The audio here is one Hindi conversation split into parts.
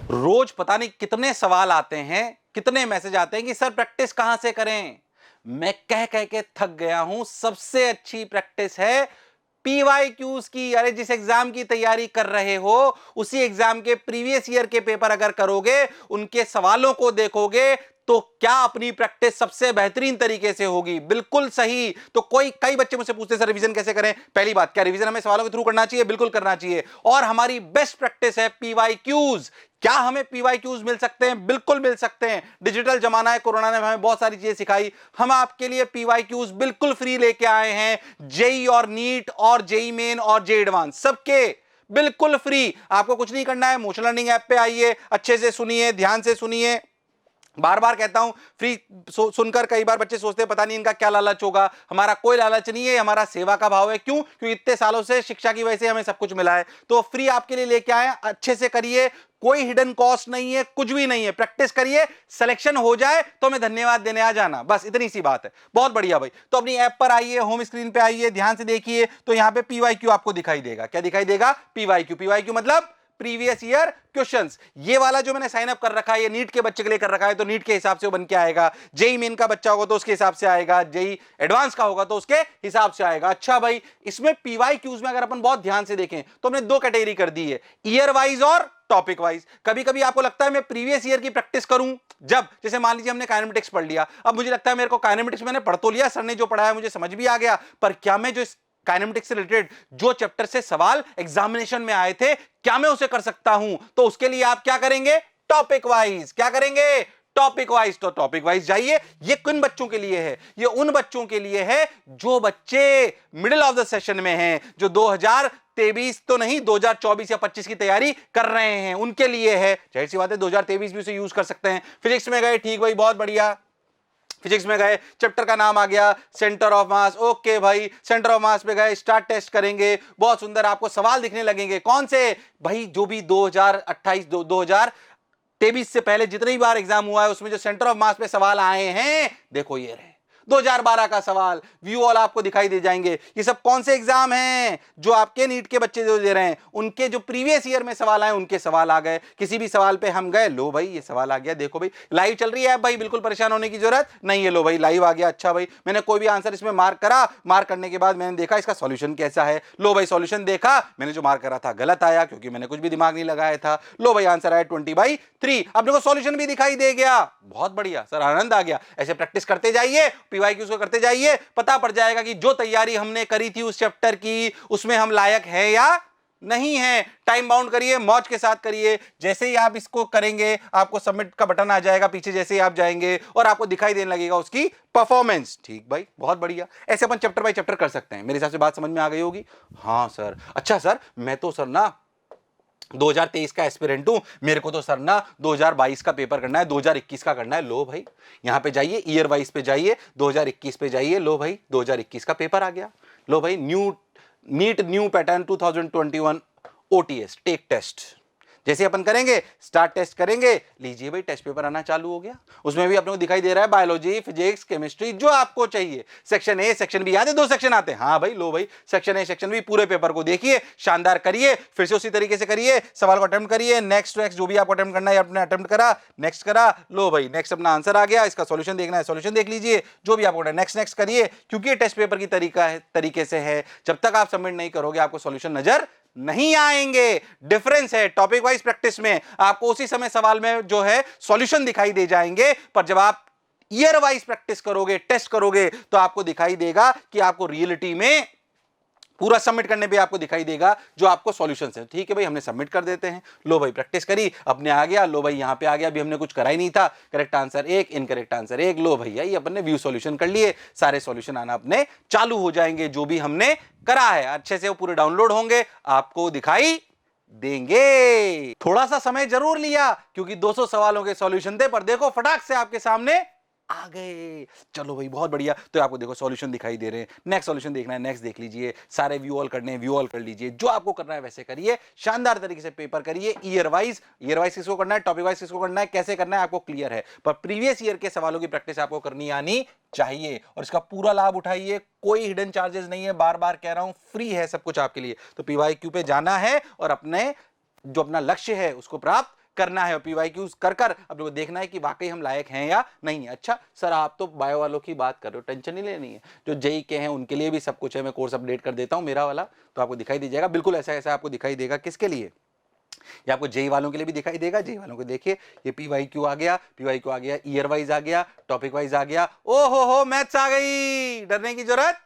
रोज पता नहीं कितने सवाल आते हैं, कितने मैसेज आते हैं कि सर प्रैक्टिस कहां से करें। मैं कह कह के थक गया हूं। सबसे अच्छी प्रैक्टिस है पीवाईक्यूज की। अरे जिस एग्जाम की तैयारी कर रहे हो उसी एग्जाम के प्रीवियस ईयर के पेपर अगर करोगे, उनके सवालों को देखोगे, तो क्या अपनी प्रैक्टिस सबसे बेहतरीन तरीके से होगी। बिल्कुल सही। तो कई बच्चे मुझसे पूछते हैं सर रिवीजन कैसे करें। पहली बात, क्या रिवीजन हमें सवालों के थ्रू करना चाहिए? बिल्कुल करना चाहिए। और हमारी बेस्ट प्रैक्टिस है पीवाईक्यूज। क्या हमें पीवाईक्यूज मिल सकते हैं? बिल्कुल मिल सकते हैं। डिजिटल जमाना है, कोरोना ने हमें बहुत सारी चीजें सिखाई। हम आपके लिए पीवाईक्यूज बिल्कुल फ्री लेके आए हैं। जेई और नीट और जेई मेन और जेई एडवांस सबके बिल्कुल फ्री। आपको कुछ नहीं करना है। मोशन लर्निंग ऐप पे आइए, अच्छे से सुनिए, ध्यान से सुनिए। बार बार कहता हूं, फ्री सुनकर कई बार बच्चे सोचते हैं पता नहीं इनका क्या लालच होगा। हमारा कोई लालच नहीं है, हमारा सेवा का भाव है। क्यों? क्योंकि इतने सालों से शिक्षा की वजह से हमें सब कुछ मिला है। तो फ्री आपके लिए लेके आए, अच्छे से करिए। कोई हिडन कॉस्ट नहीं है, कुछ भी नहीं है। प्रैक्टिस करिए, सिलेक्शन हो जाए तो हमें धन्यवाद देने आ जाना। बस इतनी सी बात है। बहुत बढ़िया भाई। तो अपनी ऐप पर आइए, होम स्क्रीन पे आइए, ध्यान से देखिए। तो यहां पे पीवाईक्यू आपको दिखाई देगा। क्या दिखाई देगा? पीवाईक्यू। पीवाईक्यू मतलब प्रीवियस ईयर क्वेश्चंस। ये वाला जो मैंने साइन अप कर रखा है, ये नीट के बच्चे के लिए कर रखा है, तो नीट के हिसाब से वो बन के आएगा। जेई मेन का बच्चा होगा तो उसके हिसाब से आएगा, जेई एडवांस का होगा तो उसके हिसाब से आएगा। अच्छा भाई, इसमें पीवाईक्यूज में अगर अपन बहुत ध्यान से देखें तो हमने दो कैटेगरी कर दी है, ईयर वाइज और टॉपिक वाइज। कभी कभी आपको लगता है मैं प्रीवियस ईयर की प्रैक्टिस करूं, जब जैसे मान लीजिए हमने काइनेमेटिक्स पढ़ लिया, अब मुझे लगता है मेरे को काइनेमेटिक्स मैंने पढ़ तो लिया, सर ने जो पढ़ाया मुझे समझ भी आ गया, पर क्या मैं जो काइनेमेटिक्स से रिलेटेड जो चैप्टर से सवाल एग्जामिनेशन में आए थे, क्या मैं उसे कर सकता हूं? तो उसके लिए आप क्या करेंगे? Topic wise. क्या करेंगे? Topic wise. तो टॉपिक वाइज जाइए। ये किन बच्चों के लिए है? ये उन बच्चों के लिए है जो बच्चे मिडिल ऑफ द सेशन में हैं, जो 2023 तो नहीं 2024 या 25 की तैयारी कर रहे हैं, उनके लिए है। जाहिर सी बात है 2023 भी उसे यूज कर सकते हैं। फिजिक्स में गए, ठीक भाई, बहुत बढ़िया। फिजिक्स में गए, चैप्टर का नाम आ गया सेंटर ऑफ मास। ओके भाई, सेंटर ऑफ मास पे गए, स्टार्ट टेस्ट करेंगे। बहुत सुंदर, आपको सवाल दिखने लगेंगे। कौन से? भाई जो भी 2028 2023 से पहले जितनी बार एग्जाम हुआ है उसमें जो सेंटर ऑफ मास पे सवाल आए हैं, देखो ये रहे 2012 का सवाल। व्यू ऑल आपको दिखाई दे जाएंगे। ये सब कौन से एग्जाम हैं? जो आपके नीट के बच्चे जो दे रहे हैं, उनके जो प्रीवियस ईयर में सवाल आए, उनके सवाल आ गए। किसी भी सवाल पे हम गए, लो भाई ये सवाल आ गया, देखो भाई लाइव चल रही है भाई, बिल्कुल परेशान होने की जरूरत नहीं है। लो भाई लाइव आ गया। अच्छा भाई, मैंने कोई भी आंसर इसमें मार्क करा, मार्क करने के बाद मैंने देखा इसका सॉल्यूशन कैसा है। लो भाई सॉल्यूशन देखा, मैंने जो मार्क करा था गलत आया क्योंकि मैंने कुछ भी दिमाग नहीं लगाया था। लो भाई आंसर आया 20/3। अब देखो सॉल्यूशन भी दिखाई दे गया। बहुत बढ़िया सर, आनंद आ गया। ऐसे प्रैक्टिस करते जाइए, पीवाईक्यूज को करते जाइए, पता पड़ जाएगा कि जो तैयारी हमने करी थी उस चैप्टर की, उसमें हम लायक है या नहीं है। टाइम बाउंड करिए, मौज के साथ करिए। जैसे ही आप इसको करेंगे, आपको सबमिट का बटन आ जाएगा पीछे, जैसे ही आप जाएंगे और आपको दिखाई देने लगेगा उसकी परफॉर्मेंस। ठीक भाई, बहुत बढ़िया। ऐसे अपन चैप्टर बाय चैप्टर कर सकते हैं। मेरे हिसाब से बात समझ में आ गई होगी। हाँ सर, अच्छा सर, मैं तो सर ना 2023 का एस्पिरेंट हूं, मेरे को तो सर ना 2022 का पेपर करना है, 2021 का करना है। लो भाई यहां पे जाइए, ईयर वाइज पे जाइए, 2021 पे जाइए। लो भाई 2021 का पेपर आ गया। लो भाई NEET new pattern 2021 OTS take test. जैसे अपन करेंगे, स्टार्ट टेस्ट करेंगे, लीजिए भाई टेस्ट पेपर आना चालू हो गया। उसमें भी अपने को दिखाई दे रहा है बायोलॉजी, फिजिक्स, केमिस्ट्री, जो आपको चाहिए। सेक्शन ए, सेक्शन बी, आते 2 सेक्शन आते हैं। हाँ भाई, लो भाई सेक्शन ए, सेक्शन बी, पूरे पेपर को देखिए, शानदार करिए, फिर से उसी तरीके से करिए, सवाल को अटेम्प्ट करिए, नेक्स्ट जो भी आपको अटेम्प्ट करना है आपने अटेम्प्ट करा, नेक्स्ट करा। लो भाई नेक्स्ट अपना आंसर आ गया, इसका सॉल्यूशन देखना है, सॉल्यूशन देख लीजिए, जो भी आपको नेक्स्ट करिए, क्योंकि ये टेस्ट पेपर की तरीके से है। जब तक आप सबमिट नहीं करोगे आपको सॉल्यूशन नजर नहीं आएंगे। डिफरेंस है, टॉपिक वाइज प्रैक्टिस में आपको उसी समय सवाल में जो है सॉल्यूशन दिखाई दे जाएंगे, पर जब आप ईयर वाइज प्रैक्टिस करोगे, टेस्ट करोगे, तो आपको दिखाई देगा कि आपको रियलिटी में पूरा सबमिट करने पे आपको दिखाई देगा जो आपको सॉल्यूशंस है। ठीक है भाई, हमने सबमिट कर देते हैं। लो भाई प्रैक्टिस करी, अपने आ गया। लो भाई यहां पे आ गया, अभी हमने कुछ करा ही नहीं था। Correct answer 1, incorrect answer 1। लो भैया ये अपन ने व्यू सॉल्यूशन कर लिए, सारे सॉल्यूशन आना अपने चालू हो जाएंगे, जो भी हमने करा है अच्छे से वो पूरे डाउनलोड होंगे, आपको दिखाई देंगे। थोड़ा सा समय जरूर लिया क्योंकि 200 सवालों के सॉल्यूशन थे, पर देखो फटाक से आपके सामने आ गए। चलो भाई बहुत बढ़िया। तो आपको देखो सॉल्यूशन दिखाई दे रहे हैं। नेक्स्ट सॉल्यूशन देखना है, नेक्स्ट देख लीजिए। सारे व्यू ऑल करने हैं, व्यू ऑल कर लीजिए। जो आपको करना है वैसे करिए, शानदार तरीके से पेपर करिए। ईयर वाइज किसको करना है, टॉपिक वाइज किसको करना है, कैसे करना है, आपको क्लियर है। पर प्रीवियस ईयर के सवालों की प्रैक्टिस आपको करनी आनी चाहिए और इसका पूरा लाभ उठाइए। कोई हिडन चार्जेस नहीं है, बार बार कह रहा हूं, फ्री है सब कुछ आपके लिए। तो पीवाईक्यू पे जाना है और अपने जो अपना लक्ष्य है उसको प्राप्त करना है और पीवाईक्यूज कर कर अपने को देखना है कि वाकई हम लायक हैं या नहीं है। अच्छा सर आप तो बायो वालों की बात कर रहे हो, टेंशन नहीं लेनी है, जो जेई के हैं उनके लिए भी सब कुछ है। मैं कोर्स अपडेट कर देता हूं मेरा वाला, तो आपको दिखाई दे जाएगा, बिल्कुल ऐसा ऐसा आपको दिखाई देगा। किसके लिए? ये आपको जेई वालों के लिए भी दिखाई देगा। जेई वालों को देखिए, ये पीवाईक्यू आ गया, पीवाईक्यू आ गया, ईयर वाइज आ गया, टॉपिक वाइज आ गया। ओ हो मैथ्स आ गई, डरने की जरूरत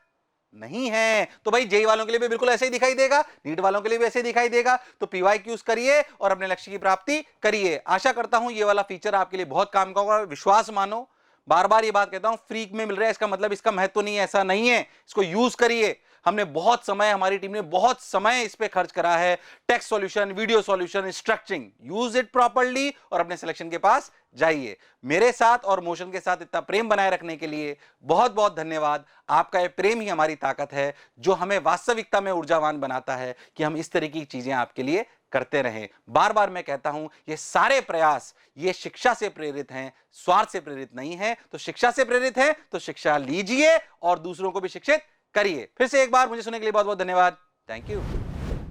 नहीं है। तो भाई जेई वालों के लिए भी बिल्कुल ऐसे ही दिखाई देगा, नीट वालों के लिए भी ऐसे ही दिखाई देगा। तो पीवाईक्यूज करिए और अपने लक्ष्य की प्राप्ति करिए। आशा करता हूं ये वाला फीचर आपके लिए बहुत काम का होगा। विश्वास मानो, बार बार ये बात कहता हूं, फ्री में मिल रहा है इसका मतलब इसका महत्व नहीं है, ऐसा नहीं है। इसको यूज करिए। हमने बहुत समय, हमारी टीम ने बहुत समय इस पे खर्च करा है। Text solution, video solution, structuring, use it properly और अपने सिलेक्शन के पास जाइए। मेरे साथ और मोशन के साथ इतना प्रेम बनाए रखने के लिए बहुत बहुत धन्यवाद। आपका यह प्रेम ही हमारी ताकत है, जो हमें वास्तविकता में ऊर्जावान बनाता है कि हम इस तरह की चीजें आपके लिए करते रहें। बार बार मैं कहता हूं, ये सारे प्रयास ये शिक्षा से प्रेरित हैं, स्वार्थ से प्रेरित नहीं है। तो शिक्षा से प्रेरित है तो शिक्षा लीजिए और दूसरों को भी शिक्षित करिए। फिर से एक बार मुझे सुनने के लिए बहुत बहुत धन्यवाद। Thank you.